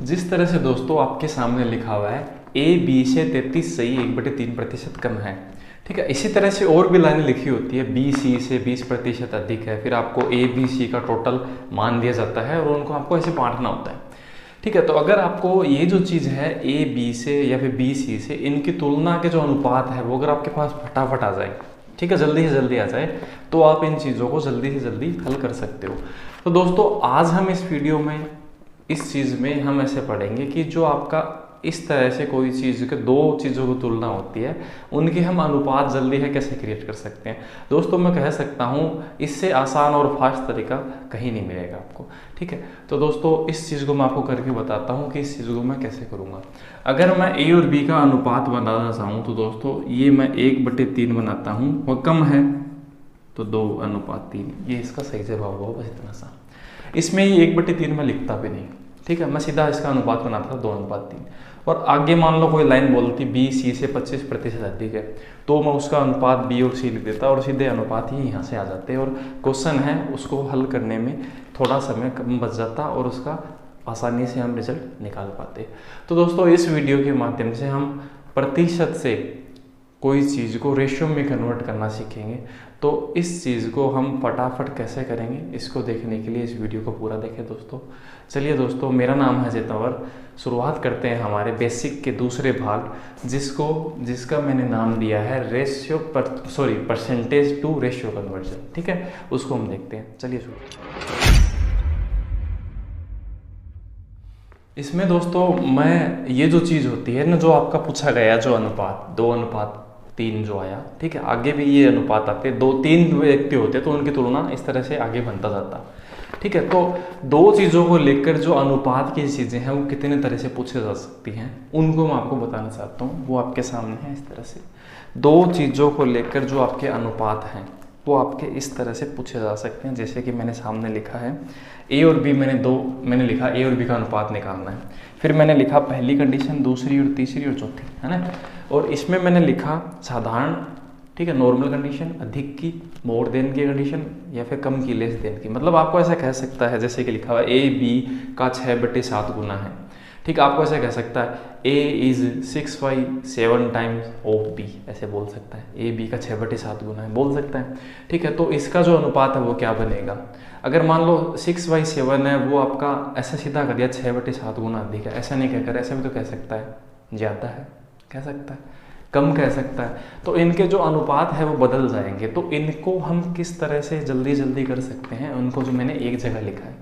जिस तरह से दोस्तों आपके सामने लिखा हुआ है ए बी से 33 सही 1/3% कम है, ठीक है। इसी तरह से और भी लाइनें लिखी होती है, बी सी से 20% अधिक है, फिर आपको ए बी सी का टोटल मान दिया जाता है और उनको आपको ऐसे बांटना होता है, ठीक है। तो अगर आपको ये जो चीज़ है ए बी से या फिर बी सी से, इनकी तुलना के जो अनुपात है वो अगर आपके पास फटाफट आ जाए, ठीक है, जल्दी से जल्दी आ जाए, तो आप इन चीज़ों को जल्दी से जल्दी हल कर सकते हो। तो दोस्तों आज हम इस वीडियो में इस चीज़ में हम ऐसे पढ़ेंगे कि जो आपका इस तरह से कोई चीज़ के दो चीज़ों की तुलना होती है, उनके हम अनुपात जल्दी है कैसे क्रिएट कर सकते हैं। दोस्तों मैं कह सकता हूँ इससे आसान और फास्ट तरीका कहीं नहीं मिलेगा आपको, ठीक है। तो दोस्तों इस चीज़ को मैं आपको करके बताता हूँ कि इस चीज़ को मैं कैसे करूँगा। अगर मैं ए और बी का अनुपात बनाना चाहूँ तो दोस्तों ये मैं 1/3 बनाता हूँ, वह कम है तो 2/3, ये इसका सही जवाब होगा, बस इतना सा। इसमें ये 1/3 में लिखता भी नहीं, ठीक है, मैं सीधा इसका अनुपात बनाता था 2/3। और आगे मान लो कोई लाइन बोलती बी सी से 25% अधिक है, तो मैं उसका अनुपात बी और सी लिख देता और सीधे अनुपात ही यहाँ से आ जाते, और क्वेश्चन है उसको हल करने में थोड़ा समय कम बच जाता और उसका आसानी से हम रिजल्ट निकाल पाते। तो दोस्तों इस वीडियो के माध्यम से हम प्रतिशत से कोई चीज़ को रेशियो में कन्वर्ट करना सीखेंगे। तो इस चीज़ को हम फटाफट कैसे करेंगे, इसको देखने के लिए इस वीडियो को पूरा देखें दोस्तों। चलिए दोस्तों, मेरा नाम है जेतवर। शुरुआत करते हैं हमारे बेसिक के दूसरे भाग, जिसका मैंने नाम दिया है परसेंटेज टू रेशियो कन्वर्जन, ठीक है। उसको हम देखते हैं, चलिए शुरू। इसमें दोस्तों मैं ये जो चीज़ होती है ना, जो आपका पूछा गया जो अनुपात 2/3 जो आया, ठीक है, आगे भी ये अनुपात आते हैं, 2-3 व्यक्ति होते हैं तो उनकी तुलना इस तरह से आगे बनता जाता, ठीक है। तो दो चीज़ों को लेकर जो अनुपात की चीज़ें हैं वो कितने तरह से पूछे जा सकती हैं, उनको मैं आपको बताना चाहता हूँ। वो आपके सामने है इस तरह से, दो चीज़ों को लेकर जो आपके अनुपात हैं वो आपके इस तरह से पूछे जा सकते हैं। जैसे कि मैंने सामने लिखा है ए और बी, मैंने लिखा ए और बी का अनुपात निकालना है, फिर मैंने लिखा पहली कंडीशन, दूसरी और तीसरी और चौथी, है ना। और इसमें मैंने लिखा साधारण, ठीक है, नॉर्मल कंडीशन, अधिक की, मोर देन की कंडीशन, या फिर कम की, लेस देन की। मतलब आपको ऐसा कह सकता है जैसे कि लिखा हुआ ए बी का 6/7 गुना है, ठीक, आपको ऐसे कह सकता है A is 6/7 times of B, ऐसे बोल सकता है, ए बी का 6/7 गुना है, बोल सकता है, ठीक है। तो इसका जो अनुपात है वो क्या बनेगा, अगर मान लो 6/7 है, वो आपका ऐसा सीधा कर दिया 6/7 गुना अधिक है, ऐसा नहीं कहकर, ऐसे भी तो कह सकता है ज़्यादा है, कह सकता है कम, कह सकता है। तो इनके जो अनुपात है वो बदल जाएंगे। तो इनको हम किस तरह से जल्दी जल्दी कर सकते हैं, उनको जो मैंने एक जगह लिखा है,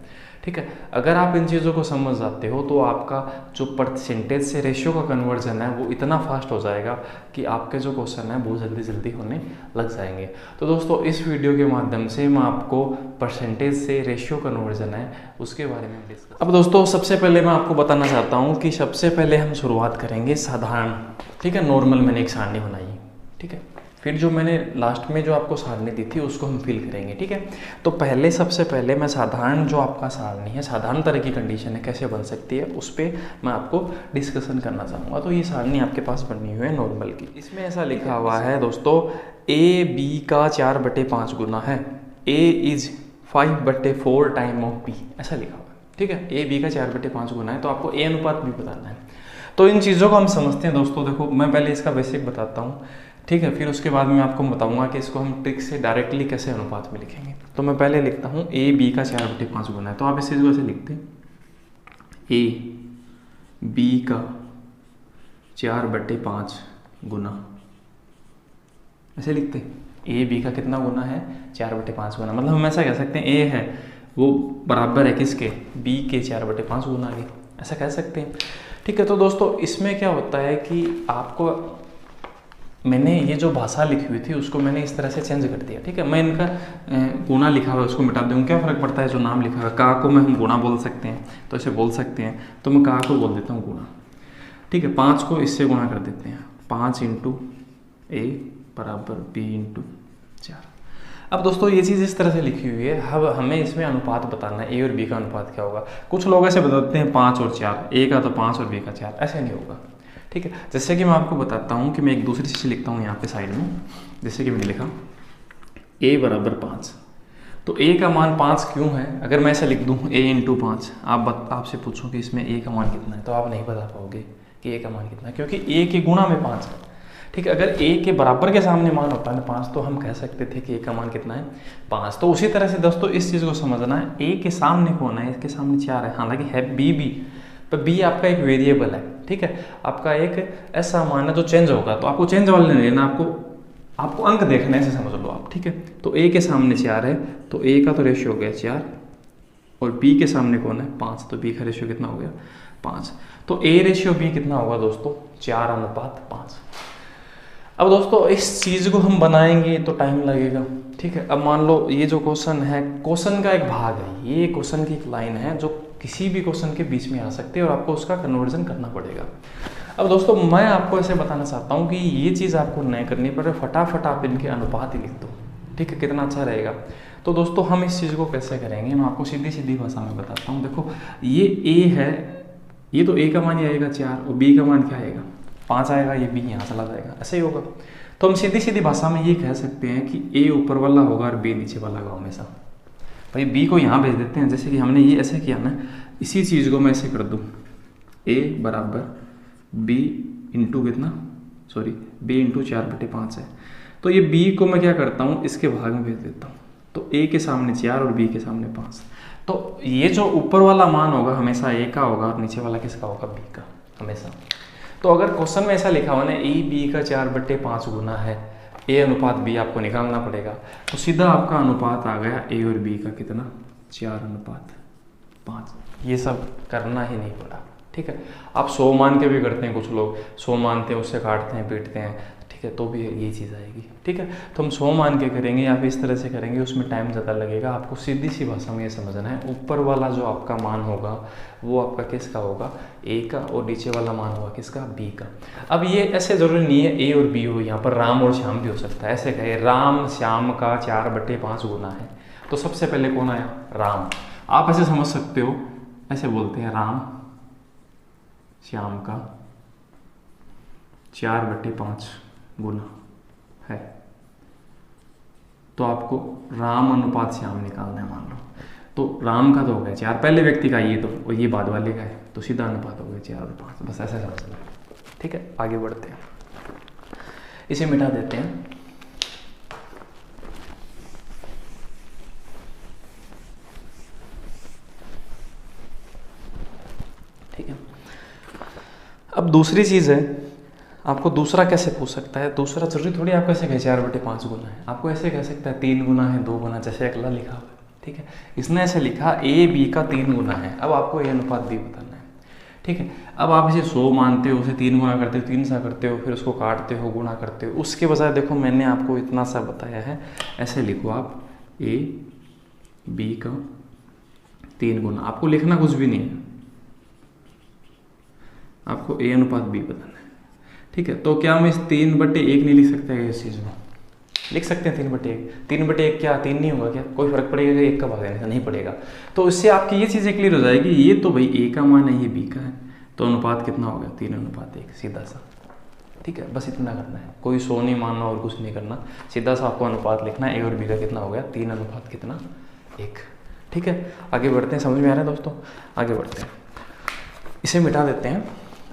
ठीक है। अगर आप इन चीज़ों को समझ जाते हो तो आपका जो परसेंटेज से रेशियो का कन्वर्जन है वो इतना फास्ट हो जाएगा कि आपके जो क्वेश्चन है वो जल्दी जल्दी होने लग जाएंगे। तो दोस्तों इस वीडियो के माध्यम से मैं आपको परसेंटेज से रेशियो कन्वर्जन है उसके बारे में डिस्कस। अब दोस्तों सबसे पहले मैं आपको बताना चाहता हूँ कि सबसे पहले हम शुरुआत करेंगे साधारण, ठीक है, नॉर्मल मैंने एक सारणी बनाई, ठीक है। फिर जो मैंने लास्ट में जो आपको सारणी दी थी उसको हम फिल करेंगे, ठीक है। तो पहले सबसे पहले मैं साधारण जो आपका सारणी है, साधारण तरह की कंडीशन है कैसे बन सकती है, उस पर मैं आपको डिस्कशन करना चाहूँगा। तो ये सारणी आपके पास बनी हुई है नॉर्मल की। इसमें ऐसा लिखा हुआ है दोस्तों ए बी का 4/5 गुना है, A is 5/4 time of B, ऐसा लिखा हुआ है, ठीक है। ए बी का 4/5 गुना है, तो आपको ए अनुपात भी बताना है। तो इन चीज़ों को हम समझते हैं दोस्तों। देखो मैं पहले इसका बेसिक बताता हूँ, ठीक है, फिर उसके बाद में आपको बताऊंगा कि इसको हम ट्रिक से डायरेक्टली कैसे अनुपात में लिखेंगे। तो मैं पहले लिखता हूँ ए बी का 4/5 गुना है, तो आप इस चीज़ को ऐसे लिखते हैं ए बी का 4/5 गुना, ऐसे लिखते हैं ए बी का कितना गुना है, 4/5 गुना। मतलब हम ऐसा कह सकते हैं ए है वो बराबर है किसके, बी के 4/5 गुना के, ऐसा कह सकते हैं, ठीक है। तो दोस्तों इसमें क्या होता है कि आपको मैंने ये जो भाषा लिखी हुई थी उसको मैंने इस तरह से चेंज कर दिया, ठीक है। मैं इनका गुणा लिखा हुआ है उसको मिटा दूँ, क्या फ़र्क पड़ता है, जो नाम लिखा हुआ है, का को मैं हम गुणा बोल सकते हैं, तो इसे बोल सकते हैं, तो मैं का को बोल देता हूँ गुणा, ठीक है। 5 को इससे गुणा कर देते हैं, 5 × A बराबर B × 4। अब दोस्तों ये चीज़ इस तरह से लिखी हुई है, अब हमें इसमें अनुपात बताना है, ए और बी का अनुपात क्या होगा। कुछ लोग ऐसे बताते हैं 5 और 4, ए का तो 5 और बी का 4, ऐसे नहीं होगा, ठीक है। जैसे कि मैं आपको बताता हूँ कि मैं एक दूसरी चीज़ लिखता हूँ यहाँ पे साइड में, जैसे कि मैंने लिखा a बराबर 5, तो a का मान 5 क्यों है? अगर मैं ऐसे लिख दूं a इंटू 5, आपसे पूछूं कि इसमें a का मान कितना है, तो आप नहीं बता पाओगे कि a का मान कितना है, क्योंकि a के गुणा में 5 है। ठीक है, अगर a के बराबर के सामने मान होता है ना 5, तो हम कह सकते थे कि a का मान कितना है 5। तो उसी तरह से दोस्तों इस चीज़ को समझना है, a के सामने कौन है, इसके सामने 4 है, हालांकि है b भी, पर b आपका एक वेरिएबल है। ठीक है, आपका एक ऐसा मान है जो चेंज होगा, तो आपको चेंज वाले नहीं लेना, आपको अंक देखना है, ऐसे समझ लो आप। ठीक है, तो a के सामने 4 है, तो a का तो रेशियो हो गया 4, और b के सामने कौन है 5, तो b का रेशियो कितना हो गया 5। तो a रेशियो b कितना होगा दोस्तों 4:5। अब दोस्तों इस चीज़ को हम बनाएंगे तो टाइम लगेगा। ठीक है, अब मान लो ये जो क्वेश्चन है, क्वेश्चन का एक भाग है, ये क्वेश्चन की एक लाइन है जो किसी भी क्वेश्चन के बीच में आ सकती है और आपको उसका कन्वर्जन करना पड़ेगा। अब दोस्तों मैं आपको ऐसे बताना चाहता हूँ कि ये चीज़ आपको नहीं करनी पड़े, फटाफट आप इनके अनुपात ही लिख दो। ठीक है, कितना अच्छा रहेगा। तो दोस्तों हम इस चीज़ को कैसे करेंगे, मैं आपको सीधी सीधी भाषा में बताता हूँ। देखो ये a है, ये तो a का मान ही आएगा 4, और b का मान क्या आएगा 5 आएगा, ये b यहाँ चला जाएगा, ऐसे ही होगा। तो हम सीधी सीधी भाषा में ये कह सकते हैं कि a ऊपर वाला होगा और b नीचे वाला होगा हमेशा। भाई b को यहाँ भेज देते हैं, जैसे कि हमने ये ऐसे किया ना, इसी चीज़ को मैं ऐसे कर दूँ, a बराबर b इंटू कितना, सॉरी b इंटू 4/5 है। तो ये b को मैं क्या करता हूँ, इसके भाग में भेज देता हूँ, तो a के सामने 4 और b के सामने 5। तो ये जो ऊपर वाला मान होगा हमेशा a का होगा, और नीचे वाला किसका होगा b का हमेशा। तो अगर क्वेश्चन में ऐसा लिखा हुआ ना a b का 4/5 गुना है a अनुपात b, आपको निकालना पड़ेगा, तो सीधा आपका अनुपात आ गया a और b का कितना 4:5। ये सब करना ही नहीं पड़ा। ठीक है, आप 100 मान के भी करते हैं, कुछ लोग 100 मानते हैं उससे काटते हैं पीटते हैं, ठीक है, तो भी यही चीज़ आएगी। ठीक है, तो हम 100 मान के करेंगे या फिर इस तरह से करेंगे, उसमें टाइम ज़्यादा लगेगा। आपको सीधी सी भाषा में ये समझना है, ऊपर वाला जो आपका मान होगा वो आपका किसका होगा a का, और नीचे वाला मान होगा किसका b का। अब ये ऐसे ज़रूरी नहीं है a और b हो, यहाँ पर राम और श्याम भी हो सकता है। ऐसे कहे राम श्याम का 4/5 गुना है, तो सबसे पहले कौन आया राम। आप ऐसे समझ सकते हो, ऐसे बोलते हैं राम श्याम का 4/5 गुना है, तो आपको राम अनुपात श्याम निकालना है। मान लो तो राम का तो हो गया 4, पहले व्यक्ति का ये, तो और ये बाद वाले का है, तो सीधा अनुपात हो गया 4/5। बस ऐसे समझ लो। ठीक है, आगे बढ़ते हैं, इसे मिटा देते हैं। ठीक है, अब दूसरी चीज़ है, आपको दूसरा कैसे पूछ सकता है, दूसरा जरूरी थोड़ी आपको ऐसे कहे 4/5 गुना है, आपको ऐसे कह सकता है 3 गुना है, 2 गुना, जैसे अगला लिखा हुआ है। ठीक है, इसने ऐसे लिखा a b का 3 गुना है, अब आपको a अनुपात b बताना है। ठीक है, अब आप इसे 100 मानते हो, उसे 3 गुना करते हो, 3 सा करते हो, फिर उसको काटते हो, गुणा करते हो, उसके बजाय देखो मैंने आपको इतना सा बताया है, ऐसे लिखो आप a b का 3 गुना, आपको लिखना कुछ भी नहीं है, आपको a अनुपात b बताना है। ठीक है, तो क्या हम इस 3/1 नहीं लिख सकते हैं, इस चीज़ में लिख सकते हैं 3/1। 3/1 क्या 3 नहीं होगा क्या, कोई फर्क पड़ेगा कि 1 का भाग देने से, नहीं पड़ेगा। तो इससे आपकी ये चीज़ें क्लियर हो जाएगी, ये तो भाई a का मान है, ये b का है, तो अनुपात कितना हो गया 3:1, सीधा सा। ठीक है, बस इतना करना है, कोई 100 नहीं मानना और कुछ नहीं करना, सीधा सा आपको अनुपात लिखना है, a और b का कितना हो गया 3:1। ठीक है, आगे बढ़ते हैं, समझ में आ रहा है दोस्तों, आगे बढ़ते हैं, इसे मिटा देते हैं।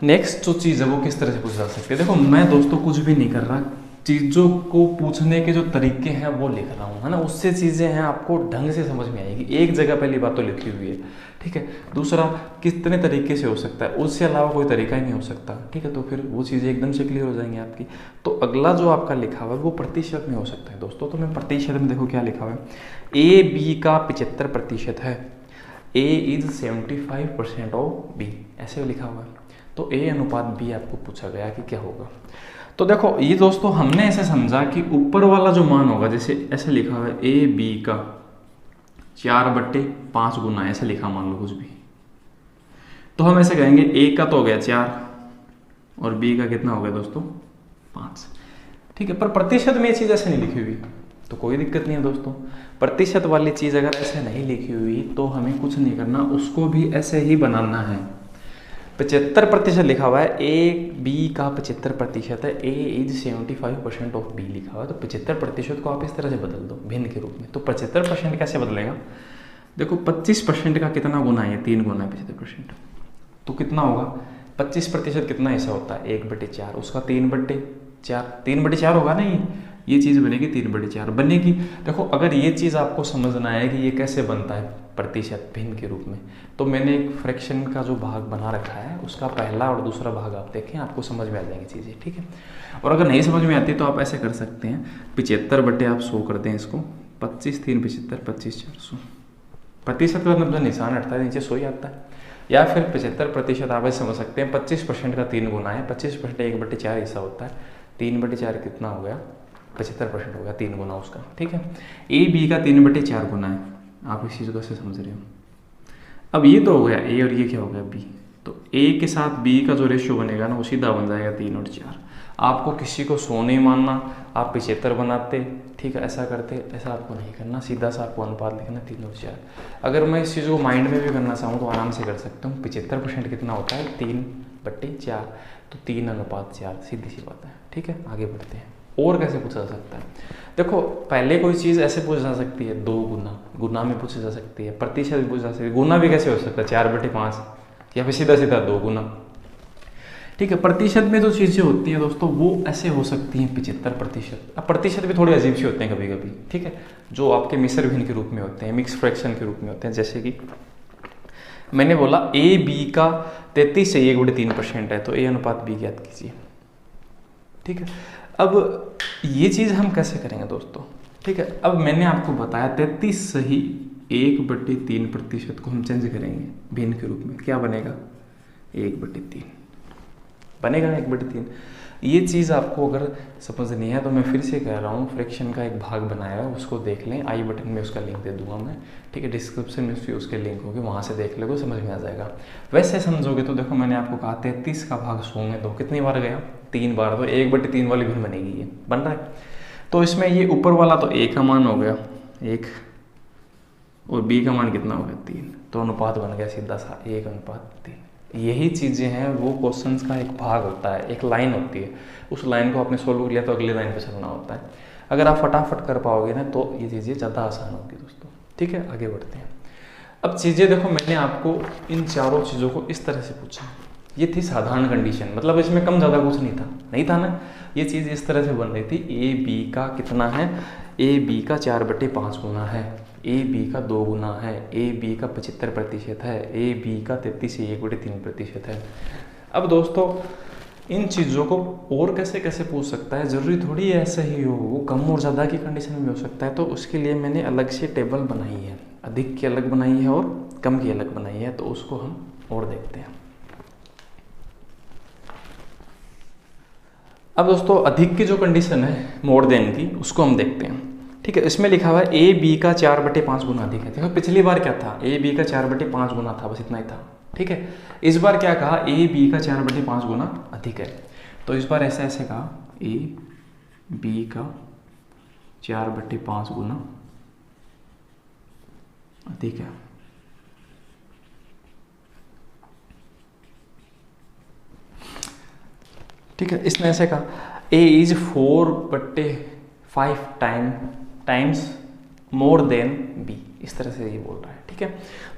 नेक्स्ट जो चीज़ है वो किस तरह से पूछ जा सकती है, देखो मैं दोस्तों कुछ भी नहीं कर रहा, चीज़ों को पूछने के जो तरीके हैं वो लिख रहा हूँ, है ना, उससे चीज़ें हैं आपको ढंग से समझ में आएगी। एक जगह पहली बात तो लिखी हुई है। ठीक है, दूसरा कितने तरीके से हो सकता है, उससे अलावा कोई तरीका ही नहीं हो सकता। ठीक है, तो फिर वो चीज़ें एकदम से क्लियर हो जाएंगी आपकी। तो अगला जो आपका लिखा हुआ है वो प्रतिशत में हो सकता है दोस्तों, तो मैं प्रतिशत में देखो क्या लिखा हुआ है, a b का 75% है, a इज 75% ऑफ b, ऐसे लिखा हुआ है। तो a अनुपात b आपको पूछा गया कि क्या होगा। तो देखो ये दोस्तों हमने ऐसे समझा कि ऊपर वाला जो मान होगा, जैसे ऐसे लिखा हुआ है a b का 4/5 गुना, ऐसे लिखा मान लो कुछ भी, तो हम ऐसे कहेंगे a का तो हो गया 4 और b का कितना हो गया दोस्तों 5। ठीक है, पर प्रतिशत में ये चीज़ ऐसे नहीं लिखी हुई तो कोई दिक्कत नहीं है दोस्तों। प्रतिशत वाली चीज़ अगर ऐसे नहीं लिखी हुई तो हमें कुछ नहीं करना, उसको भी ऐसे ही बनाना है। 75% लिखा हुआ है, ए बी का 75% है, ए इज 75% ऑफ बी लिखा हुआ है, तो 75% को आप इस तरह से बदल दो भिन्न के रूप में। तो 75% कैसे बदलेगा, देखो 25% का कितना गुना है, 3 गुना है 75%, तो कितना होगा 25% कितना हिस्सा होता है 1/4, उसका 3/4, 3/4 होगा ना, ये चीज़ बनेगी 3/4 बनेगी। देखो अगर ये चीज़ आपको समझना है कि ये कैसे बनता है प्रतिशत भिन्न के रूप में, तो मैंने एक फ्रैक्शन का जो भाग बना रखा है उसका पहला और दूसरा भाग आप देखें, आपको समझ में आ जाएंगी चीज़ें, ठीक है। और अगर नहीं समझ में आती तो आप ऐसे कर सकते हैं, 75 आप 100 कर दें इसको, 25 3 75, 25 400, प्रतिशत का मतलब निशान हटता है नीचे 100 ही आता है। या फिर 75% आप ऐसे समझ सकते हैं 25% का 3 गुना है, 25% 1/4 हिस्सा होता है, 3/4 कितना हो गया 75% हो गया, 3 गुना उसका, ठीक है। ए बी का 3/4 गुना है, आप इस चीज़ को ऐसे समझ रहे हो। अब ये तो हो गया ए और ये क्या हो गया बी, तो ए के साथ बी का जो रेशियो बनेगा ना वो सीधा बन जाएगा 3 और 4। आपको किसी को 100 नहीं मानना, आप 75 बनाते, ठीक है, ऐसा करते, ऐसा आपको नहीं करना, सीधा सा आपको अनुपात लिखना 3 और 4। अगर मैं इस चीज़ को माइंड में भी करना चाहूँ तो आराम से कर सकता हूँ। 75% कितना होता है 3/4, तो 3:4, सीधी सी बात है, ठीक है। आगे बढ़ते हैं, और कैसे पूछा जा सकता है, देखो पहले कोई चीज़ ऐसे पूछी जा सकती है 2 गुना, गुना में पूछी जा सकती है, प्रतिशत भी पूछी जा सकती है, गुना भी कैसे हो सकता है 4/5, या फिर सीधा सीधा 2 गुना, ठीक है। प्रतिशत में जो चीज़ें होती हैं दोस्तों वो ऐसे हो सकती हैं 75%। अब प्रतिशत भी थोड़े अजीब से होते हैं कभी कभी, ठीक है, जो आपके मिश्र भिन्न के रूप में होते हैं, मिक्स फ्रैक्शन के रूप में होते हैं। जैसे कि मैंने बोला ए बी का 33 से 1/3% है, तो ए अनुपात बी ज्ञात कीजिए, ठीक है। अब ये चीज़ हम कैसे करेंगे दोस्तों, ठीक है। अब मैंने आपको बताया 33 से ही 1/3% को हम चेंज करेंगे भिन्न के रूप में, क्या बनेगा 1/3 बनेगा, 1/3। ये चीज़ आपको अगर समझनी है तो मैं फिर से कह रहा हूँ, फ्रैक्शन का एक भाग बनाया है, उसको देख लें, आई बटन में उसका लिंक दे दूंगा मैं, ठीक है, डिस्क्रिप्शन में भी उसके लिंक होंगे, वहाँ से देख लोगे, समझ में आ जाएगा। वैसे समझोगे तो देखो मैंने आपको कहा 33 का भाग 100 में 2 कितनी बार गया 3 बार, तो 1/3 वाली भिन्न बनेगी, ये बन रहा है। तो इसमें ये ऊपर वाला तो ए का मान हो गया 1 और बी का मान कितना हो गया 3, तो अनुपात बन गया सीधा सा 1:3। यही चीज़ें हैं, वो क्वेश्चंस का एक भाग होता है, एक लाइन होती है, उस लाइन को आपने सोल्व किया तो अगली लाइन पे चलना होता है। अगर आप फटाफट कर पाओगे ना तो ये चीज़ें ज़्यादा आसान होगी दोस्तों, ठीक है। आगे बढ़ते हैं। अब चीज़ें देखो, मैंने आपको इन चारों चीज़ों को इस तरह से पूछा, ये थी साधारण कंडीशन, मतलब इसमें कम ज़्यादा कुछ नहीं था ना, ये चीज़ इस तरह से बन रही थी, ए बी का कितना है, ए बी का 4/5 गुना है, ए बी का 2 गुना है, ए बी का 75% है, ए बी का 33 से 1/3% है। अब दोस्तों इन चीज़ों को और कैसे कैसे पूछ सकता है, ज़रूरी थोड़ी ऐसे ही हो, वो कम और ज़्यादा की कंडीशन में हो सकता है, तो उसके लिए मैंने अलग से टेबल बनाई है, अधिक की अलग बनाई है और कम की अलग बनाई है, तो उसको हम और देखते हैं। अब दोस्तों अधिक की जो कंडीशन है मोर देन की, उसको हम देखते हैं, ठीक है। इसमें लिखा हुआ है ए बी का 4/5 गुना अधिक है। देखो पिछली बार क्या था, ए बी का 4/5 गुना था, बस इतना ही था, ठीक है। इस बार क्या कहा, ए बी का 4/5 गुना अधिक है, तो इस बार ऐसे ऐसे कहा ए बी का 4/5 गुना अधिक है, ठीक है। इसने ऐसे कहा A is 4/5 times more than B, इस तरह से ये बोल रहा है, ठीक है।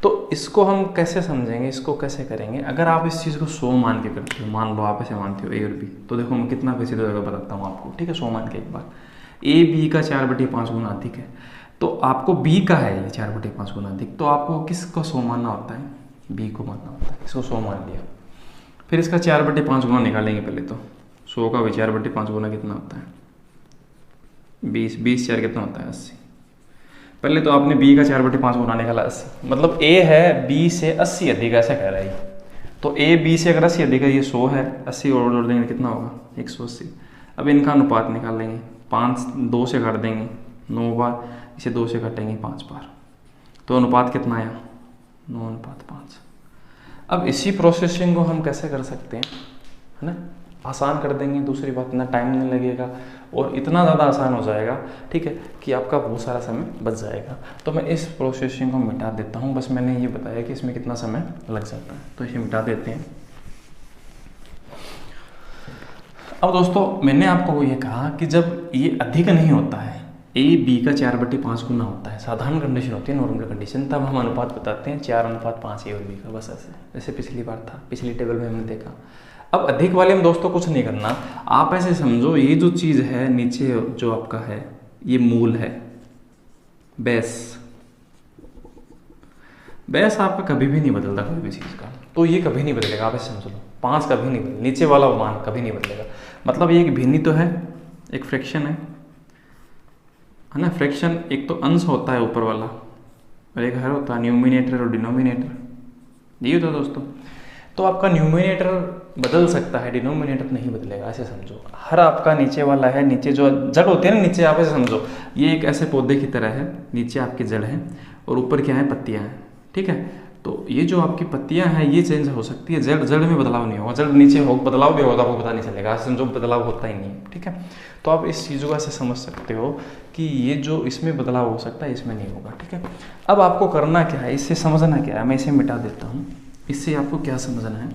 तो इसको हम कैसे समझेंगे, इसको कैसे करेंगे, अगर आप इस चीज़ को 100 मान के करते हो, मान लो आप ऐसे मानते हो ए और बी, तो देखो मैं कितना पैसे देगा बताता हूँ आपको, ठीक है। 100 मान के एक बार ए बी का 4/5 गुना अधिक है, तो आपको बी का है ये 4/5 गुना अधिक, तो आपको किसको 100 मानना होता है, बी को मानना होता है। इसको 100 मान लिया, फिर इसका 4/5 गुना निकालेंगे पहले, तो 100 का भी 4/5 गुना कितना होता है 20, 20 4 कितना होता है 80। पहले तो आपने बी का 4/5 गुना निकाला 80, मतलब ए है बी से 80 अधिक, ऐसा कह रहा है, तो ए बी से अगर 80 अधिक है, ये 100 है, 80 और जोड़ देंगे कितना होगा 180। अब इनका अनुपात निकाल लेंगे, 5 2 से काट देंगे 9 बार, इसे 2 से काटेंगे 5 बार, तो अनुपात कितना आया 9:5। अब इसी प्रोसेसिंग को हम कैसे कर सकते हैं, है ना, आसान कर देंगे, दूसरी बात इतना टाइम नहीं लगेगा और इतना ज़्यादा आसान हो जाएगा, ठीक है, कि आपका बहुत सारा समय बच जाएगा। तो मैं इस प्रोसेसिंग को मिटा देता हूँ, बस मैंने ये बताया कि इसमें कितना समय लग जाता है, तो इसे मिटा देते हैं। अब दोस्तों मैंने आपको ये कहा कि जब ये अधिक नहीं होता है, ए बी का 4/5 गुना होता है, साधारण कंडीशन होती है, नॉर्मल कंडीशन, तब हम अनुपात बताते हैं 4:5 ए और बी का, बस ऐसे, जैसे पिछली बार था, पिछली टेबल में हमने देखा। अब अधिक वाले में दोस्तों कुछ नहीं करना, आप ऐसे समझो ये जो चीज़ है नीचे जो आपका है ये मूल है, बेस आपका कभी भी नहीं बदलता कोई भी चीज़ का, तो ये कभी नहीं बदलेगा, आप ऐसे समझ लो 5 कभी नहीं बदलेगा, नीचे वाला मान कभी नहीं बदलेगा। मतलब ये एक भिन्नी तो है, एक फ्रैक्शन है ना। फ्रैक्शन एक तो अंश होता है ऊपर वाला और एक हर होता है न्यूमिनेटर और डिनोमिनेटर, ये होता है दोस्तों। तो आपका न्यूमिनेटर बदल सकता है, डिनोमिनेटर नहीं बदलेगा, ऐसे समझो। हर आपका नीचे वाला है, नीचे जो जड़ होती है ना नीचे, आप ऐसे समझो ये एक ऐसे पौधे की तरह है, नीचे आपकी जड़ है और ऊपर क्या है, पत्तियां हैं, ठीक है। तो ये जो आपकी पत्तियां हैं ये चेंज हो सकती है, जड़ में बदलाव नहीं होगा, जड़ नीचे हो बदलाव भी होगा आपको पता नहीं चलेगा, समझो बदलाव होता ही नहीं है, ठीक है। तो आप इस चीज़ों को ऐसे समझ सकते हो कि ये जो इसमें बदलाव हो सकता है इसमें नहीं होगा, ठीक है। अब आपको करना क्या है, इससे समझना क्या है, मैं इसे मिटा देता हूँ। इससे आपको क्या समझना है,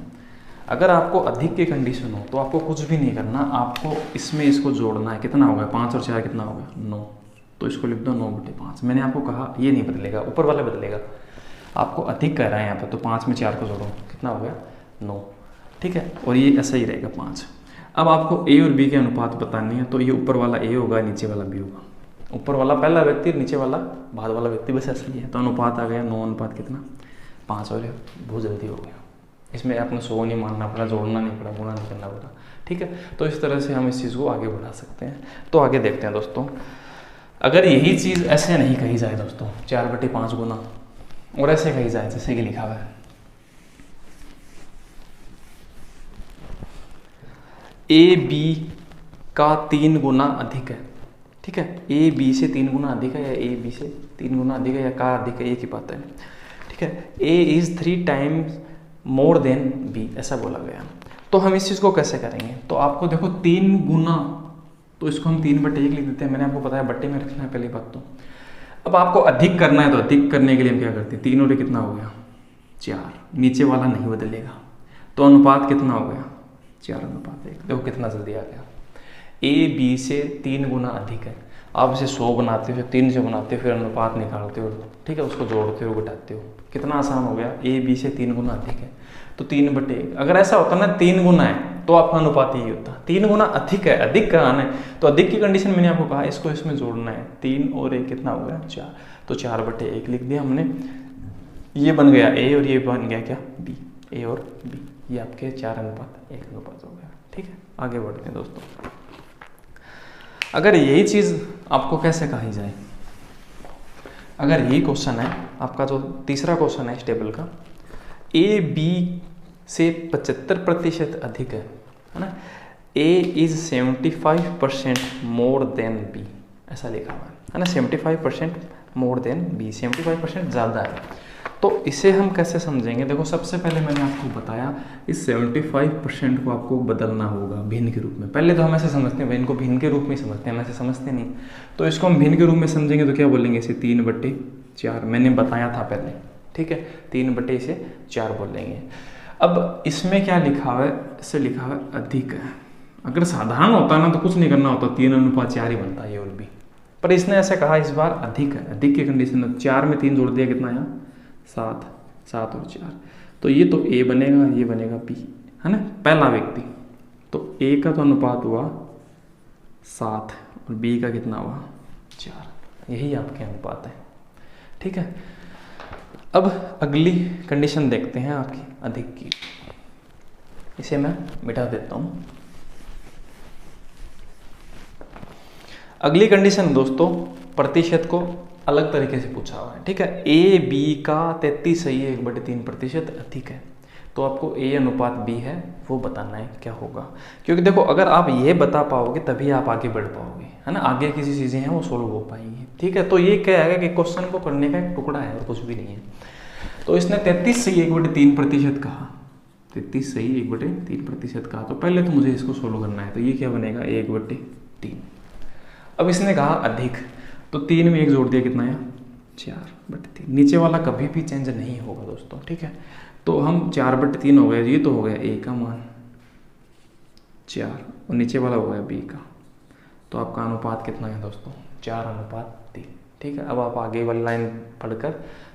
अगर आपको अधिक की कंडीशन हो तो आपको कुछ भी नहीं करना, आपको इसमें इसको जोड़ना है। कितना होगा, 5 और 4 कितना होगा, 9, तो इसको लिख दो 9/5। मैंने आपको कहा ये नहीं बदलेगा, ऊपर वाला बदलेगा, आपको अधिक कह रहा है यहाँ पर, तो 5 में 4 को जोड़ो, कितना हो गया, 9, ठीक है। और ये ऐसा ही रहेगा 5। अब आपको ए और बी के अनुपात बताने हैं, तो ये ऊपर वाला ए होगा, नीचे वाला बी होगा, ऊपर वाला पहला व्यक्ति, नीचे वाला बाद वाला व्यक्ति, बस ऐसा ही है। तो अनुपात आ गया 9 अनुपात कितना, 5, और बहुत जल्दी हो गया। इसमें आपने 100 नहीं मानना पड़ा, जोड़ना नहीं पड़ा, गुणा नहीं करना पड़ा, ठीक है। तो इस तरह से हम इस चीज़ को आगे बढ़ा सकते हैं। तो आगे देखते हैं दोस्तों, अगर यही चीज़ ऐसे नहीं कही जाए दोस्तों, 4/5 गुना, और ऐसे कही जाए जैसे कि लिखा हुआ है ए बी का 3 गुना अधिक है, ठीक है। ए बी से 3 गुना अधिक है, या ए बी से 3 गुना अधिक है, या का अधिक है, ये की बात है, ठीक है। A is 3 times more than B, ऐसा बोला गया। तो हम इस चीज़ को कैसे करेंगे, तो आपको देखो 3 गुना, तो इसको हम 3/1 लिख देते हैं, मैंने आपको बताया बट्टे में रखना है पहली बात। तो अब आपको अधिक करना है, तो अधिक करने के लिए हम क्या करते हैं, 3 और कितना हो गया, 4, नीचे वाला नहीं बदलेगा, तो अनुपात कितना हो गया, 4:1। देखो कितना जल्दी आ गया। ए बी से 3 गुना अधिक है, आप इसे 100 बनाते हो, फिर 3 से बनाते हो, फिर अनुपात निकालते हो, ठीक है, उसको जोड़ते हो, घटाते हो, कितना आसान हो गया। ए बी से 3 गुना अधिक है, तो 3/1। अगर ऐसा होता ना 3 गुना है तो आपका अनुपात यही होता, 3 गुना अधिक है, अधिक का आना है, तो अधिक की कंडीशन मैंने आपको कहा इसको इसमें जोड़ना है, 3 और 1 कितना हो गया, 4, तो 4/1 लिख दिया हमने। ये बन गया ए और ये बन गया क्या, बी, ए और बी, ये आपके 4:1 अनुपात हो गया, ठीक है। आगे बढ़ते हैं दोस्तों, अगर यही चीज़ आपको कैसे कही जाए, अगर यही क्वेश्चन है आपका, जो तीसरा क्वेश्चन है इस टेबल का, ए बी से 75% अधिक है ना, ए इज 75% मोर देन बी, ऐसा लिखा हुआ है ना, 75% मोर देन बी, 75% ज़्यादा है। तो इसे हम कैसे समझेंगे, देखो सबसे पहले मैंने आपको बताया इस 75% को आपको बदलना होगा भिन्न के रूप में। पहले तो हम ऐसे समझते हैं, इनको भिन्न के रूप में समझते हैं, हम ऐसे समझते नहीं। तो इसको हम भिन्न के रूप में समझेंगे तो क्या बोलेंगे, इसे 3/4, मैंने बताया था पहले, ठीक है, 3/4 बोलेंगे। अब इसमें क्या लिखा हुआ है, इससे लिखा हुआ है अधिक है। अगर साधारण होता ना तो कुछ नहीं करना होता, 3:4 ही बनता है, ये और भी, पर इसने ऐसे कहा इस बार अधिक है, अधिक की कंडीशन, 4 में 3 जोड़ दिया, कितना यहाँ 7, 7 और 4, तो ये तो ए बनेगा, ये बनेगा बी, है ना, पहला व्यक्ति। तो ए का तो अनुपात हुआ 7 और बी का कितना हुआ 4, यही आपके अनुपात है, ठीक है। अब अगली कंडीशन देखते हैं आपकी अधिक की, इसे मैं मिटा देता हूँ। अगली कंडीशन दोस्तों प्रतिशत को अलग तरीके से पूछा हुआ है, ठीक है। ए बी का 33/3% अधिक है, तो आपको ए अनुपात बी है वो बताना है क्या होगा। क्योंकि देखो अगर आप ये बता पाओगे तभी आप आगे बढ़ पाओगे, है ना, आगे किसी चीज़ें हैं वो सोल्व हो पाएंगी, ठीक है। तो ये क्या है कि क्वेश्चन को करने का एक टुकड़ा है और कुछ भी नहीं है। तो इसने 33 सही 1/3% कहा, 33 सही 1/3% कहा, तो पहले तो मुझे इसको सोल्व करना है, तो ये क्या बनेगा 1/3। अब इसने कहा अधिक, तो 3 में 1 जोड़ दिया, कितना है 4/3, नीचे वाला कभी भी चेंज नहीं होगा दोस्तों, ठीक है। तो हम 4/3 हो गया, ये तो हो गया ए का मान 4 और नीचे वाला हो गया b का, तो आपका अनुपात कितना है दोस्तों 4:3। ठीक है, अब आप आगे वाली लाइन पढ़कर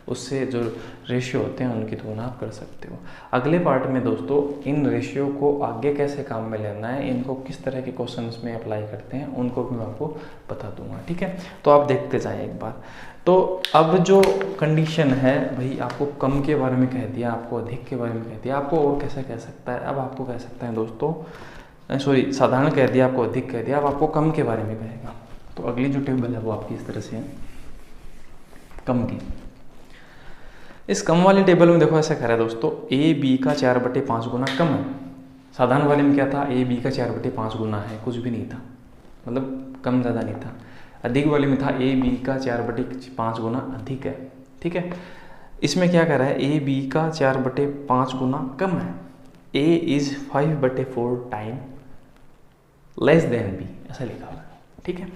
उससे जो रेशियो होते हैं उनकी तुलना आप कर सकते हो। अगले पार्ट में दोस्तों इन रेशियो को आगे कैसे काम में लेना है, इनको किस तरह के क्वेश्चंस में अप्लाई करते हैं, उनको भी मैं आपको बता दूंगा। ठीक है, तो आप देखते जाएं एक बार। तो अब जो कंडीशन है भाई, आपको कम के बारे में कह दिया, आपको अधिक के बारे में कह दिया, आपको और कैसे कह सकता है, अब आपको कह सकता है दोस्तों, सॉरी साधारण कह दिया, आपको अधिक कह दिया, अब आपको कम के बारे में कहेगा। तो अगली जो टेबल है वो आपकी इस तरह से है कम की। इस कम वाली टेबल में देखो ऐसा कह रहा है दोस्तों, ए बी का 4/5 गुना कम है। साधारण वाले में क्या था, ए बी का 4/5 गुना है, कुछ भी नहीं था, मतलब कम ज़्यादा नहीं था। अधिक वाले में था ए बी का 4/5 गुना अधिक है। ठीक है, इसमें क्या कह रहा है, ए बी का 4/5 गुना कम है, A is 5/4 time less than B, ऐसा लिखा हुआ है। ठीक है,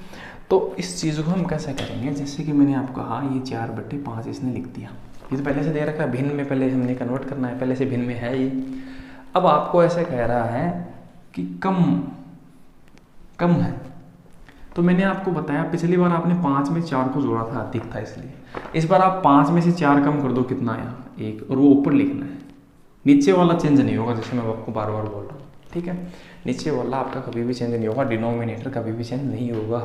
तो इस चीज़ को हम कैसे करेंगे, जैसे कि मैंने आपको कहा ये 4/5 इसने लिख दिया, ये तो पहले से दे रखा है, भिन्न में पहले हमने कन्वर्ट करना है, पहले से भिन्न में है ये। अब आपको ऐसे कह रहा है कि कम है, तो मैंने आपको बताया पिछली बार आपने 5 में 4 को जोड़ा था, अधिक था, इसलिए इस बार आप 5 में से 4 कम कर दो, कितना आया 1, और वो ऊपर लिखना है, नीचे वाला चेंज नहीं होगा, जैसे मैं आपको बार बार बोल रहा हूँ। ठीक है, नीचे वाला आपका कभी भी चेंज नहीं होगा, डिनोमिनेटर कभी भी चेंज नहीं होगा,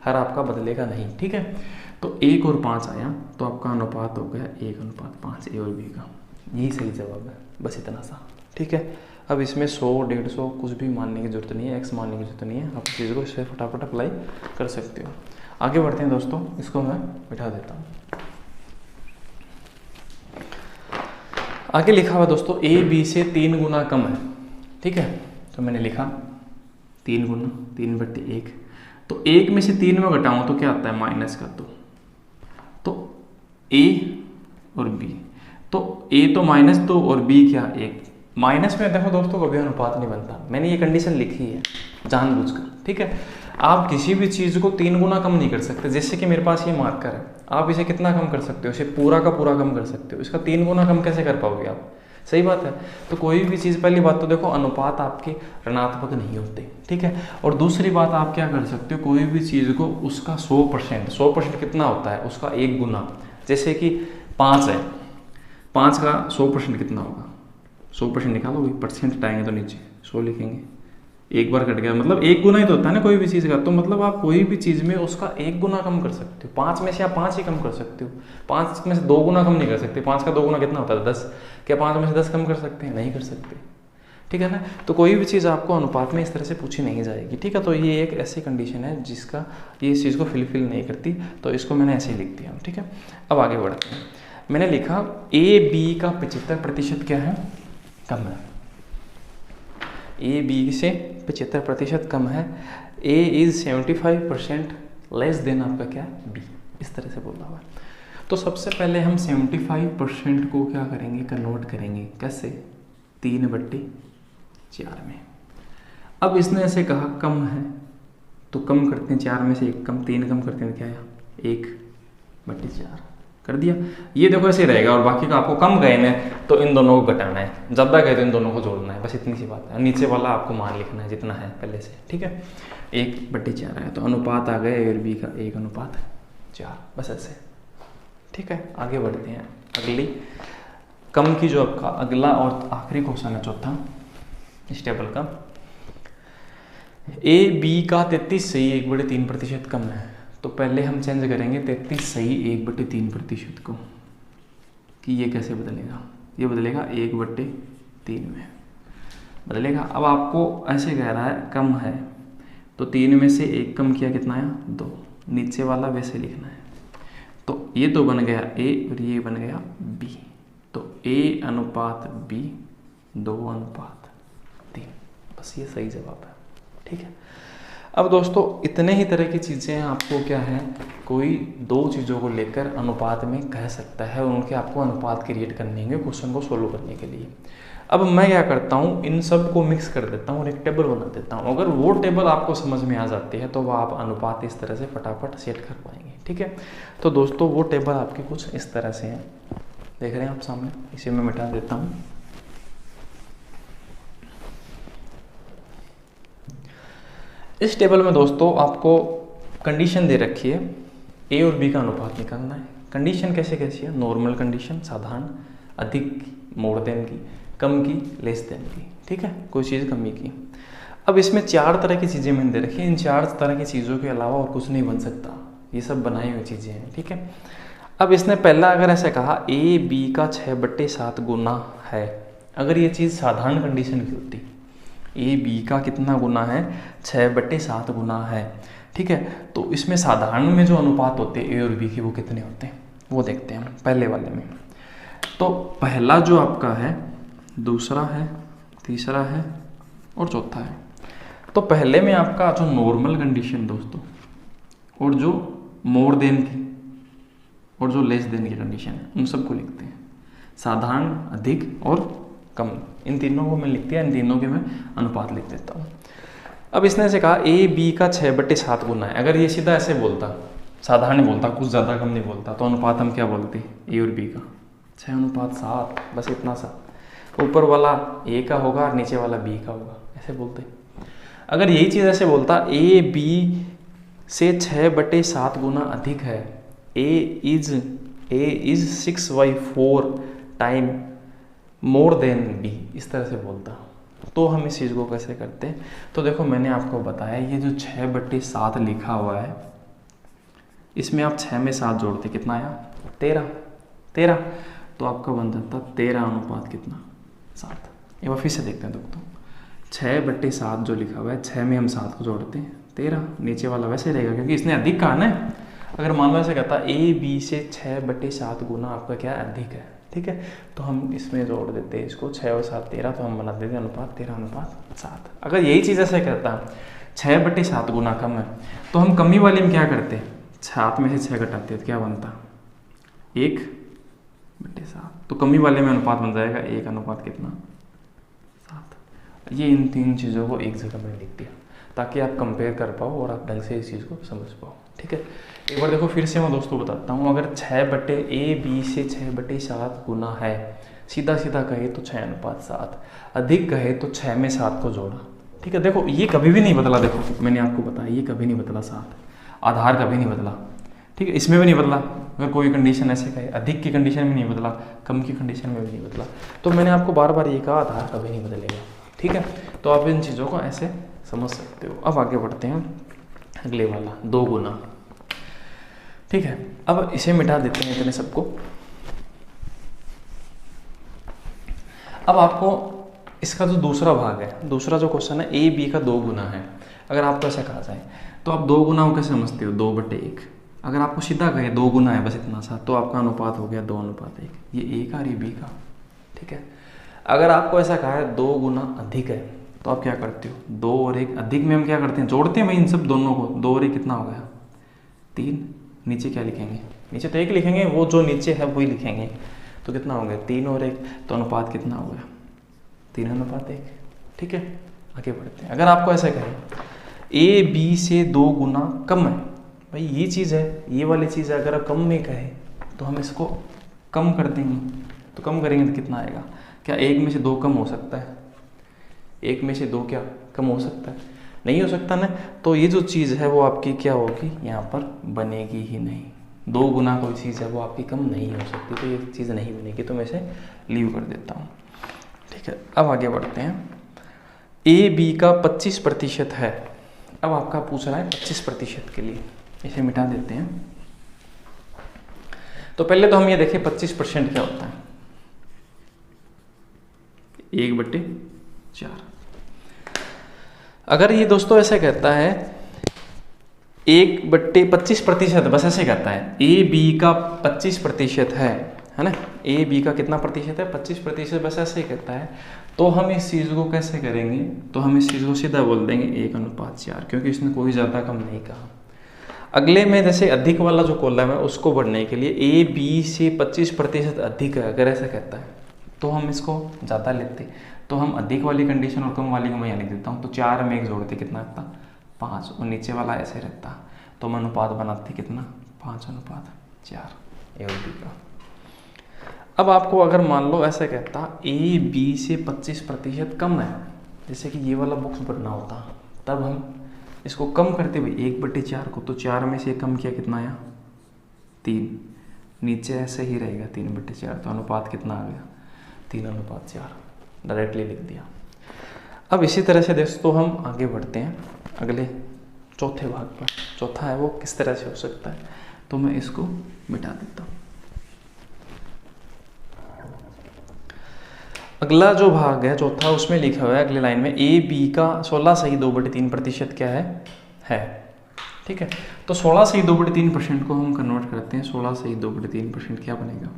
हर आपका बदलेगा नहीं। ठीक है, तो 1 और 5 आया, तो आपका अनुपात हो गया 1:5, ए और बी का, यही सही जवाब है, बस इतना सा। ठीक है, अब इसमें 100 150 कुछ भी मानने की जरूरत नहीं है, एक्स मानने की जरूरत नहीं है, आप चीज़ को इससे फटाफट अप्लाई कर सकते हो। आगे बढ़ते हैं दोस्तों, इसको मैं बिठा देता हूँ। आगे लिखा हुआ दोस्तों, ए बी से 3 गुना कम है। ठीक है, तो मैंने लिखा 3 गुना 3/1, तो 1 में से 3 में घटाऊँ तो क्या आता है माइनस का 2, तो ए और बी, तो ए तो -2 और बी क्या 1। माइनस में देखो दोस्तों कभी अनुपात नहीं बनता, मैंने ये कंडीशन लिखी है जानबूझकर। ठीक है, आप किसी भी चीज़ को 3 गुना कम नहीं कर सकते, जैसे कि मेरे पास ये मार्कर है, आप इसे कितना कम कर सकते हो, इसे पूरा का पूरा कम कर सकते हो, इसका 3 गुना कम कैसे कर पाओगे आप, सही बात है। तो कोई भी चीज़, पहली बात तो देखो अनुपात आपके ऋणात्मक नहीं होते। ठीक है, और दूसरी बात आप क्या कर सकते हो, कोई भी चीज़ को उसका 100% कितना होता है, उसका 1 गुना, जैसे कि 5 है, 5 का 100% कितना होगा, 100% निकालोगे, परसेंट हटाएंगे तो नीचे 100 लिखेंगे, एक बार कट गया, मतलब 1 गुना ही तो होता है ना कोई भी चीज़ का, तो मतलब आप कोई भी चीज़ में उसका 1 गुना कम कर सकते हो। 5 में से आप 5 ही कम कर सकते हो, 5 में से 2 गुना कम नहीं कर सकते। 5 का 2 गुना कितना होता है 10, क्या 5 में से 10 कम कर सकते हैं, नहीं कर सकते। ठीक है ना, तो कोई भी चीज़ आपको अनुपात में इस तरह से पूछी नहीं जाएगी। ठीक है, तो ये एक ऐसी कंडीशन है जिसका ये इस चीज़ को फिल नहीं करती, तो इसको मैंने ऐसे ही लिख दिया। ठीक है, अब आगे बढ़ते हैं। मैंने लिखा ए बी का 75% क्या है, कम है, ए बी से 75% कम है, ए इज़ 75% लेस देन आपका क्या बी, इस तरह से बोला हुआ है। तो सबसे पहले हम 75% को क्या करेंगे, कन्वर्ट करेंगे, कैसे, 3/4 में। अब इसने ऐसे कहा कम है, तो कम करते हैं, 4 में से 1 कम, 3 कम करते हैं, क्या आया 1/4 कर दिया। ये देखो ऐसे रहेगा, और बाकी का आपको कम गए ना तो इन दोनों को घटाना है, ज़्यादा गए तो इन दोनों को जोड़ना है, बस इतनी सी बात है। नीचे वाला आपको मान लिखना है जितना है पहले से। ठीक है, 1/4 है, तो अनुपात आ गया ए और बी का 1:4, बस ऐसे। ठीक है, आगे बढ़ते हैं। अगली कम की जो आपका अगला और आखिरी क्वेश्चन है, चौथा इस टेबल का, ए बी का 33 सही 1/3% कम है। तो पहले हम चेंज करेंगे 33 सही 1/3% को, कि ये कैसे बदलेगा, ये बदलेगा 1/3 में बदलेगा। अब आपको ऐसे कह रहा है कम है, तो 3 में से 1 कम किया, कितना आया 2, नीचे वाला वैसे लिखना है। तो ये तो बन गया ए और ये बन गया बी, तो A/B 2/3, बस ये सही जवाब है। ठीक है, अब दोस्तों इतने ही तरह की चीज़ें आपको क्या है, कोई 2 चीज़ों को लेकर अनुपात में कह सकता है, उनके आपको अनुपात क्रिएट करने होंगे क्वेश्चन को सोल्व करने के लिए। अब मैं क्या करता हूँ, इन सब को मिक्स कर देता हूँ और एक टेबल बना देता हूँ। अगर वो टेबल आपको समझ में आ जाती है तो वह आप अनुपात इस तरह से फटाफट सेट कर पाएंगे। ठीक है, तो दोस्तों वो टेबल आपकी कुछ इस तरह से है, देख रहे हैं आप सामने, इसे मैं मिटा देता हूँ। इस टेबल में दोस्तों आपको कंडीशन दे रखी है, ए और बी का अनुपात निकालना है। कंडीशन कैसे कैसी है? नॉर्मल कंडीशन, साधारण, अधिक मोर देन की, कम की, लेस देन की, ठीक है, कोई चीज़ कमी की। अब इसमें 4 तरह की चीज़ें मैंने दे रखी हैं, इन 4 तरह की चीज़ों के अलावा और कुछ नहीं बन सकता, ये सब बनाई हुई चीज़ें हैं, ठीक है। अब इसने पहला अगर ऐसे कहा ए बी का 6/7 गुना है, अगर ये चीज़ साधारण कंडीशन की होती, ए बी का कितना गुना है? 6/7 गुना है, ठीक है। तो इसमें साधारण में जो अनुपात होते हैं ए और बी के, वो कितने होते हैं वो देखते हैं हम पहले वाले में। तो पहला जो आपका है, दूसरा है, तीसरा है और चौथा है। तो पहले में आपका जो नॉर्मल कंडीशन दोस्तों, और जो मोर देन की और जो लेस देन की कंडीशन है, उन सबको लिखते हैं। साधारण, अधिक और कम, इन तीनों को मैं लिख दिया, इन तीनों के मैं अनुपात लिख देता हूँ। अब इसने से कहा ए बी का 6/7 गुना है, अगर ये सीधा ऐसे बोलता, साधारण नहीं बोलता, कुछ ज़्यादा कम नहीं बोलता, तो अनुपात हम क्या बोलते? ए और बी का 6:7, बस इतना सा, ऊपर वाला ए का होगा और नीचे वाला बी का होगा, ऐसे बोलते। अगर यही चीज़ ऐसे बोलता ए बी से 6/7 गुना अधिक है, A is 6/4 time more than B, इस तरह से बोलता, तो हम इस चीज़ को कैसे करते हैं? तो देखो मैंने आपको बताया, ये जो 6/7 लिखा हुआ है, इसमें आप 6 में 7 जोड़ते, कितना आया? 13, तो आपका बन जाता 13 कितना? 7। एक बार फिर से देखते हैं दोस्तों, 6/7 जो लिखा हुआ है, 6 में हम 7 को जोड़ते हैं, 13, नीचे वाला वैसे रहेगा क्योंकि इसने अधिक कहा ना। अगर मान लो ऐसे कहता ए बी से 6/7 गुना आपका क्या अधिक है, ठीक है, तो हम इसमें जोड़ देते हैं इसको, 6 और 7 13, तो हम बना देते अनुपात 13:7। अगर यही चीज़ ऐसे कहता 6/7 गुना कम है, तो हम कमी वाले में क्या करते? 7 में से 6 घटाते, तो क्या बनता? 1/7। तो कमी वाले में अनुपात बन जाएगा 1 कितना? 7। ये इन 3 चीज़ों को एक जगह में लिख दिया ताकि आप कंपेयर कर पाओ और आप ढंग से इस चीज़ को समझ पाओ, ठीक है। एक बार देखो फिर से मैं दोस्तों बताता हूँ, अगर ए बी से 6/7 गुना है, सीधा सीधा कहे तो 6:7, अधिक कहे तो 6 में 7 को जोड़ा, ठीक है। देखो ये कभी भी नहीं बदला, देखो मैंने आपको बताया ये कभी नहीं बदला, 7 आधार कभी नहीं बदला, ठीक है, इसमें भी नहीं बदला। अगर कोई कंडीशन ऐसे कहे, अधिक की कंडीशन में नहीं बदला, कम की कंडीशन में भी नहीं बदला, तो मैंने आपको बार बार ये कहा आधार कभी नहीं बदलेगा, ठीक है। तो आप इन चीज़ों को ऐसे समझ सकते हो। अब आगे बढ़ते हैं, अगले वाला 2 गुना, ठीक है। अब इसे मिटा देते हैं इतने सबको। अब आपको इसका जो दूसरा भाग है, दूसरा जो क्वेश्चन है, ए बी का 2 गुना है, अगर आपको ऐसा कहा जाए तो आप 2 गुना को कैसे समझते हो? 2/1। अगर आपको सीधा कहे 2 गुना है बस इतना सा, तो आपका अनुपात हो गया 2:1, ये ए का और ये बी का, ठीक है। अगर आपको ऐसा कहा है 2 गुना अधिक है, तो आप क्या करते हो? 2 और 1, अधिक में हम क्या करते हैं? जोड़ते हैं भाई इन सब दोनों को, 2 और 1 कितना हो गया? 3। नीचे क्या लिखेंगे? नीचे तो 1 लिखेंगे, वो जो नीचे है वही लिखेंगे, तो कितना हो गया? 3 और 1, तो अनुपात कितना हो गया? 3:1, ठीक है। आगे बढ़ते हैं। अगर आपको ऐसा कहे ए बी से 2 गुना कम है, भाई ये चीज़ है, ये वाली चीज़ है, अगर कम में कहे तो हम इसको कम कर देंगे, तो कम करेंगे तो कितना आएगा? क्या 1 में से 2 कम हो सकता है? 1 में से 2 क्या कम हो सकता है? नहीं हो सकता ना। तो ये जो चीज़ है वो आपकी क्या होगी? यहाँ पर बनेगी ही नहीं। 2 गुना कोई चीज़ है वो आपकी कम नहीं हो सकती, तो ये चीज़ नहीं बनेगी, तो मैं इसे लीव कर देता हूँ, ठीक है। अब आगे बढ़ते हैं। ए बी का 25% है, अब आपका पूछ रहा है 25% के लिए, इसे मिटा देते हैं। तो पहले तो हम ये देखें 25% क्या होता है? 1/4। अगर ये दोस्तों ऐसे कहता है 1/25%, बस ऐसे कहता है ए बी का 25% है ना, ए बी का कितना प्रतिशत है? 25%, बस ऐसे ही कहता है, तो हम इस चीज़ को कैसे करेंगे? तो हम इस चीज़ को सीधा बोल देंगे 1:4, क्योंकि इसने कोई ज़्यादा कम नहीं कहा। अगले में जैसे अधिक वाला जो कॉलम है उसको बढ़ने के लिए ए बी से 25% अधिक है, अगर ऐसा कहता है तो हम इसको ज़्यादा लेते, तो हम अधिक वाली कंडीशन और कम वाली को मैं यहाँ लिख देता हूँ। तो 4 में 1 जोड़ते कितना आता? 5, और नीचे वाला ऐसे रहता, तो हम अनुपात बनाते कितना? 5:4 ए और बी का। अब आपको अगर मान लो ऐसा कहता ए बी से 25% कम है, जैसे कि ये वाला बॉक्स भरना होता, तब हम इसको कम करते भाई 1/4 को, तो 4 में से कम किया कितना आया 3, नीचे ऐसे ही रहेगा 3/4, तो अनुपात कितना आ गया 3:4, डायरेक्टली लिख दिया। अब इसी तरह से दोस्तों हम आगे बढ़ते हैं अगले चौथे भाग पर। चौथा है वो किस तरह से हो सकता है, तो मैं इसको मिटा देता हूँ। अगला जो भाग है चौथा, उसमें लिखा हुआ है अगले लाइन में ए बी का 16 क्या है, ठीक है। तो 16 को हम कन्वर्ट करते हैं, 16 क्या बनेगा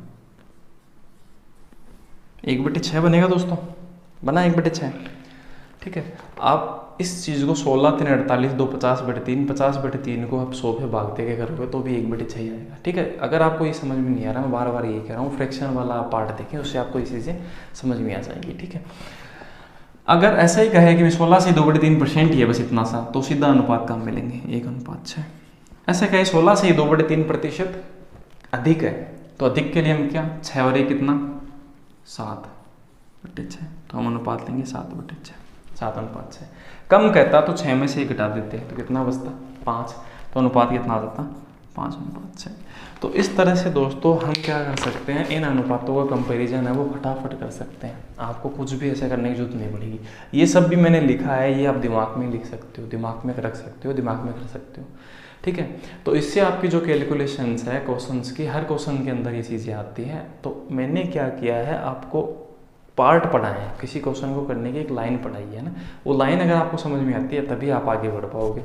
1/6 बनेगा दोस्तों, बना 1/6, ठीक है। आप इस चीज़ को 16 3 48 2 50/3, 50/3 को आप 100 पे भाग दे के करोगे तो भी 1/6 ही आएगा, ठीक है। अगर आपको ये समझ में नहीं आ रहा, मैं बार बार ये कह रहा हूँ, फ्रैक्शन वाला पार्ट देखें, उससे आपको ये चीज़ें समझ में आ जाएंगी, ठीक है। अगर ऐसा ही कहे कि 16 से 2/3% ही है बस इतना सा, तो सीधा अनुपात कम मिलेंगे 1:6। ऐसा कहे 16 से 2/3% अधिक है, तो अधिक के लिए हम क्या 6 और 1 कितना 7/6, तो हम अनुपात लेंगे 7/6, 7:6। कम कहता तो 6 में से 1 घटा देते तो कितना बचता 5, तो अनुपात कितना आ जाता 5:6। तो इस तरह से दोस्तों हम क्या कर सकते हैं, इन अनुपातों का कंपैरिजन है वो फटाफट कर सकते हैं, आपको कुछ भी ऐसा करने की जरूरत नहीं पड़ेगी। ये सब भी मैंने लिखा है, ये आप दिमाग में लिख सकते हो, दिमाग में रख सकते हो, दिमाग में कर सकते हो, ठीक है। तो इससे आपकी जो कैलकुलेशंस है क्वेश्चंस की, हर क्वेश्चन के अंदर ये चीज़ें आती हैं। तो मैंने क्या किया है, आपको पार्ट पढ़ाए हैं, किसी क्वेश्चन को करने की एक लाइन पढ़ाई है ना, वो लाइन अगर आपको समझ में आती है तभी आप आगे बढ़ पाओगे।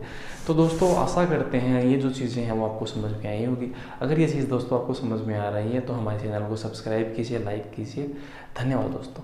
तो दोस्तों आशा करते हैं ये जो चीज़ें हैं वो आपको समझ में आई होगी। अगर ये चीज़ दोस्तों आपको समझ में आ रही है तो हमारे चैनल को सब्सक्राइब कीजिए, लाइक कीजिए। धन्यवाद दोस्तों।